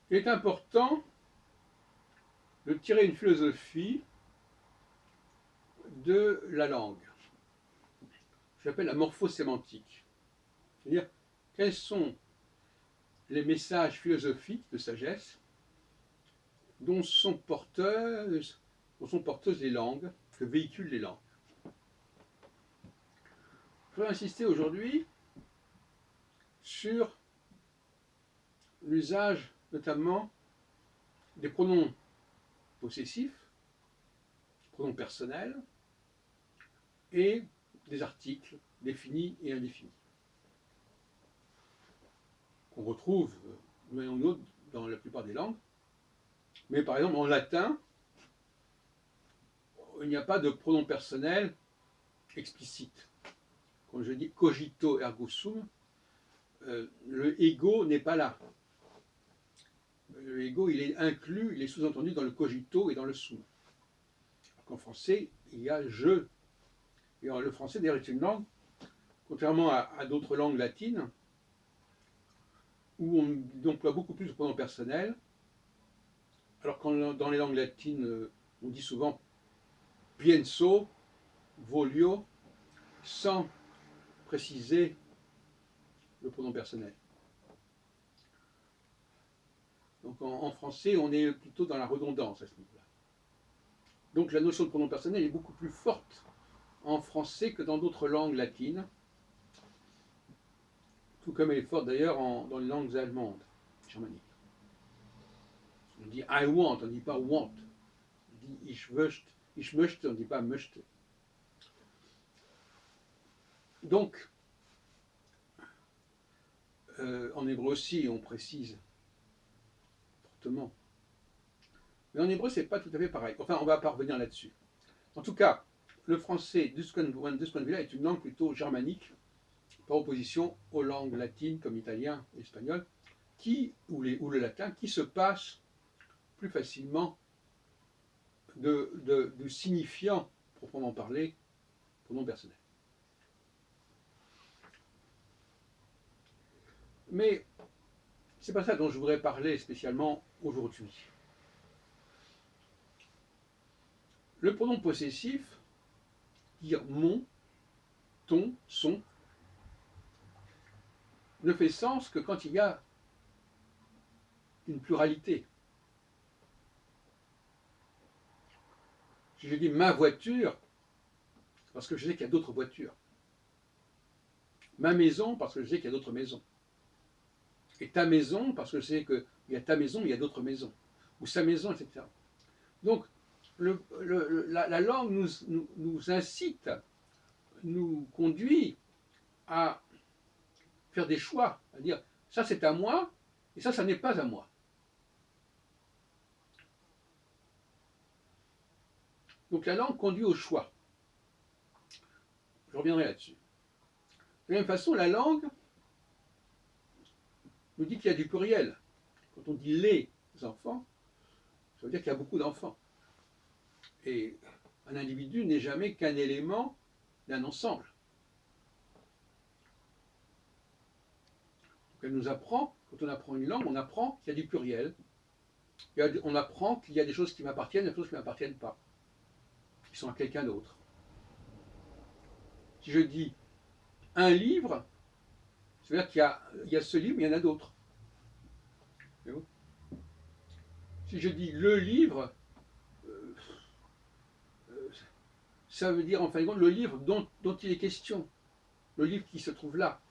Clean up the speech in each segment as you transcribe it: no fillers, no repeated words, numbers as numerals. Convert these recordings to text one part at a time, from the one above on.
Il est important de tirer une philosophie de la langue. J'appelle la morphosémantique. C'est-à-dire, quels sont les messages philosophiques de sagesse dont sont porteuses les langues, que véhiculent les langues. Je voudrais insister aujourd'hui sur l'usage notamment des pronoms possessifs, pronoms personnels, et des articles définis et indéfinis, qu'on retrouve d'une manière ou d'une autre dans la plupart des langues. Mais par exemple, en latin, il n'y a pas de pronom personnel explicite. Quand je dis cogito ergo sum, le ego n'est pas là. Le ego, il est inclus, il est sous-entendu dans le cogito et dans le sum. En français, il y a je. Et le français, d'ailleurs, est une langue, contrairement à d'autres langues latines, où on emploie beaucoup plus de pronoms personnels, alors que dans les langues latines, on dit souvent pienso, volio, sans préciser le pronom personnel. Donc en français, on est plutôt dans la redondance à ce niveau-là. Donc la notion de pronom personnel est beaucoup plus forte en français que dans d'autres langues latines, tout comme elle est forte d'ailleurs dans les langues allemandes, germaniques. On dit I want, on ne dit pas want. On dit ich möchte, on ne dit pas möchte. Donc, en hébreu aussi, on précise fortement. Mais en hébreu, c'est pas tout à fait pareil. Enfin, on va pas revenir là-dessus. En tout cas, le français, de ce point de vue-là, est une langue plutôt germanique, par opposition aux langues latines comme l'italien ou l'espagnol, ou le latin, qui se passent plus facilement du signifiant, proprement parlé, pronom personnel. Mais c'est pas ça dont je voudrais parler spécialement aujourd'hui. Le pronom possessif, dire mon, ton, son, ne fait sens que quand il y a une pluralité. Si je dis ma voiture, parce que je sais qu'il y a d'autres voitures. Ma maison, parce que je sais qu'il y a d'autres maisons. Et ta maison, parce que je sais qu'il y a ta maison, mais il y a d'autres maisons. Ou sa maison, etc. Donc, la langue nous incite, nous conduit à faire des choix, à dire ça c'est à moi et ça n'est pas à moi. Donc la langue conduit au choix. Je reviendrai là-dessus. De la même façon, la langue nous dit qu'il y a du pluriel. Quand on dit les enfants, ça veut dire qu'il y a beaucoup d'enfants. Et un individu n'est jamais qu'un élément d'un ensemble. Donc elle nous apprend, quand on apprend une langue, on apprend qu'il y a du pluriel. On apprend qu'il y a des choses qui m'appartiennent et des choses qui ne m'appartiennent pas, qui sont à quelqu'un d'autre. Si je dis un livre, ça veut dire qu'il y a ce livre, mais il y en a d'autres. Si je dis le livre, ça veut dire en fin de compte le livre dont il est question, le livre qui se trouve là,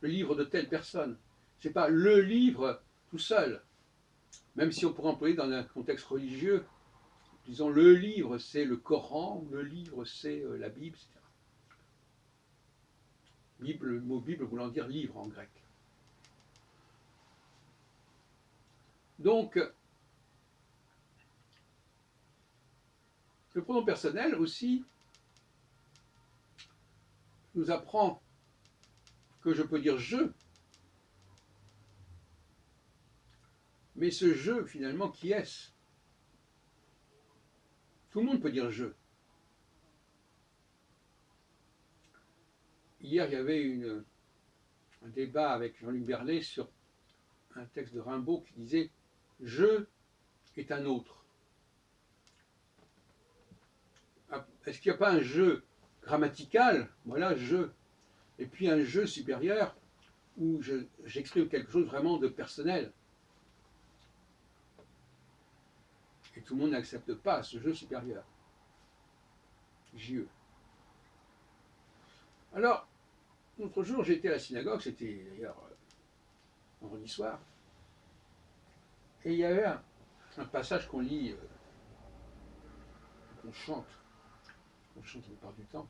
le livre de telle personne. Ce n'est pas le livre tout seul, même si on pourrait employer dans un contexte religieux, disons le livre c'est le Coran, le livre c'est la Bible, etc. Bible, le mot Bible voulant dire livre en grec. Donc, le pronom personnel aussi nous apprend que je peux dire je, mais ce je, finalement, qui est-ce? Tout le monde peut dire je. Hier, il y avait un débat avec Jean-Luc Berlet sur un texte de Rimbaud qui disait je est un autre. Est-ce qu'il n'y a pas un je grammatical, voilà, je, et puis un je supérieur où j'exprime quelque chose vraiment de personnel. Et tout le monde n'accepte pas ce jeu supérieur. JE. Alors, l'autre jour, j'étais à la synagogue, c'était d'ailleurs vendredi soir, et il y avait un passage qu'on lit, qu'on chante la plupart du temps,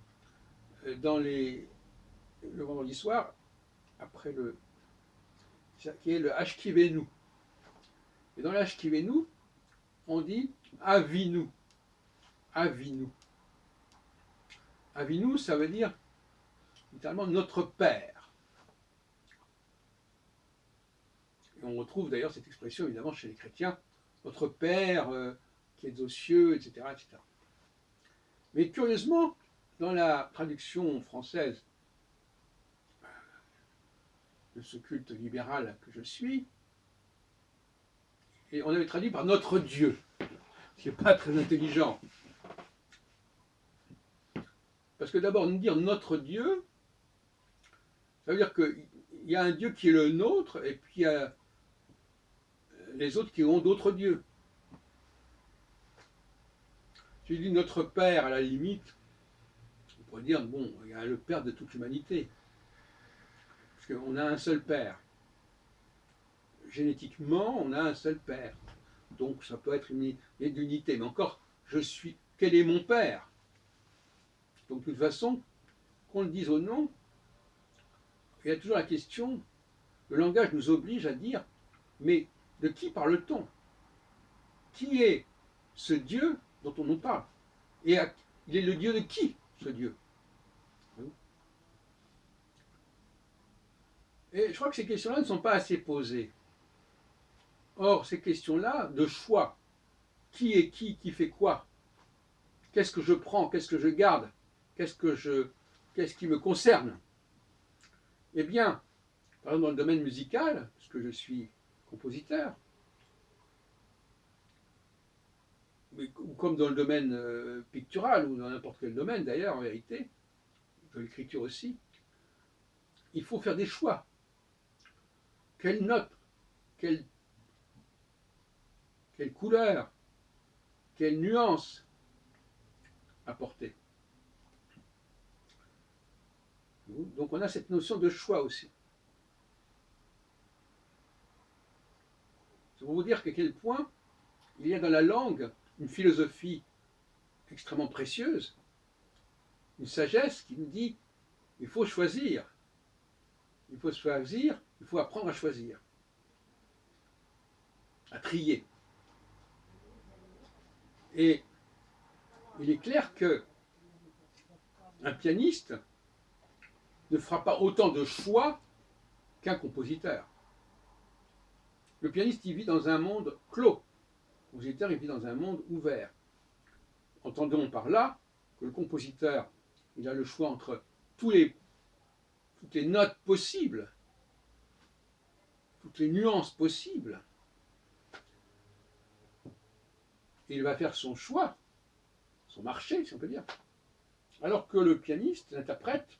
le vendredi soir, après qui est le Ashkivenu. Et dans le Ashkivenu, on dit Avinu. Avinu. Avinu, ça veut dire littéralement notre Père. Et on retrouve d'ailleurs cette expression évidemment chez les chrétiens, notre Père qui est aux cieux, etc., etc. Mais curieusement, dans la traduction française de ce culte libéral que je suis, et on avait traduit par notre Dieu, ce qui n'est pas très intelligent. Parce que d'abord, nous dire notre Dieu, ça veut dire qu'il y a un Dieu qui est le nôtre, et puis il y a les autres qui ont d'autres dieux. Si je dis notre Père, à la limite, on pourrait dire, bon, il y a le Père de toute l'humanité. Parce qu'on a un seul Père. Génétiquement, on a un seul Père. Donc ça peut être une idée d'unité. Mais encore, quel est mon Père? Donc de toute façon, qu'on le dise ou non, il y a toujours la question, le langage nous oblige à dire, mais de qui parle-t-on? Qui est ce Dieu dont on nous parle? Et il est le Dieu de qui, ce Dieu? Et je crois que ces questions-là ne sont pas assez posées. Or, ces questions-là, de choix, qui est qui fait quoi? Qu'est-ce que je prends? Qu'est-ce que je garde? Qu'est-ce qui me concerne? Eh bien, par exemple, dans le domaine musical, puisque je suis compositeur, ou comme dans le domaine pictural, ou dans n'importe quel domaine d'ailleurs, en vérité, de l'écriture aussi, il faut faire des choix. Quelle note, quelle couleur, quelle nuance apporter. Donc on a cette notion de choix aussi. C'est pour vous dire qu'à quel point il y a dans la langue une philosophie extrêmement précieuse, une sagesse qui nous dit il faut choisir. Il faut choisir, il faut apprendre à choisir, à trier. Et il est clair que un pianiste ne fera pas autant de choix qu'un compositeur. Le pianiste, il vit dans un monde clos. Le compositeur, il vit dans un monde ouvert. Entendons par là que le compositeur, il a le choix entre toutes les notes possibles, toutes les nuances possibles. Et il va faire son choix, son marché, si on peut dire. Alors que le pianiste, l'interprète,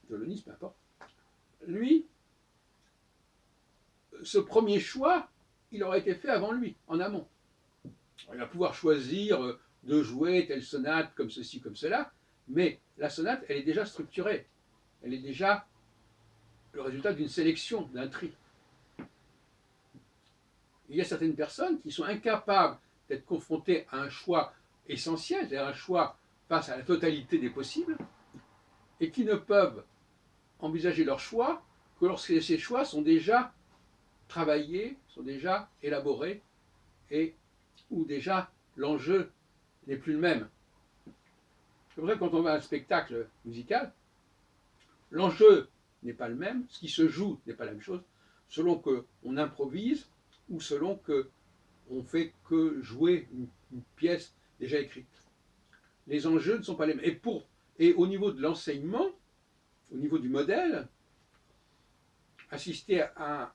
violoniste, peu importe, lui, ce premier choix, il aura été fait avant lui, en amont. Alors, il va pouvoir choisir de jouer telle sonate comme ceci, comme cela, mais la sonate, elle est déjà structurée. Elle est déjà le résultat d'une sélection, d'un tri. Il y a certaines personnes qui sont incapables d'être confrontées à un choix essentiel, c'est-à-dire un choix face à la totalité des possibles, et qui ne peuvent envisager leur choix que lorsque ces choix sont déjà travaillés, sont déjà élaborés, et où déjà l'enjeu n'est plus le même. C'est pour ça que quand on va à un spectacle musical, l'enjeu n'est pas le même, ce qui se joue n'est pas la même chose, selon qu'on improvise ou selon qu'on fait que jouer une pièce déjà écrite. Les enjeux ne sont pas les mêmes. Et au niveau de l'enseignement, au niveau du modèle, assister à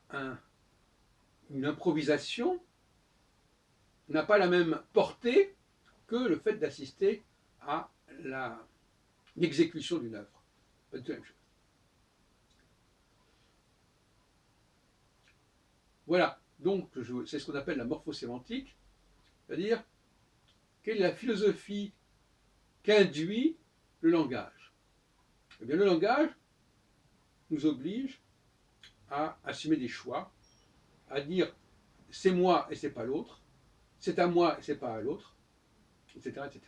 une improvisation n'a pas la même portée que le fait d'assister à l'exécution d'une œuvre. Pas du tout la même chose. Voilà, donc c'est ce qu'on appelle la morphosémantique, c'est-à-dire quelle est la philosophie qu'induit le langage. Eh bien, le langage nous oblige à assumer des choix, à dire c'est moi et c'est pas l'autre, c'est à moi et c'est pas à l'autre, etc., etc.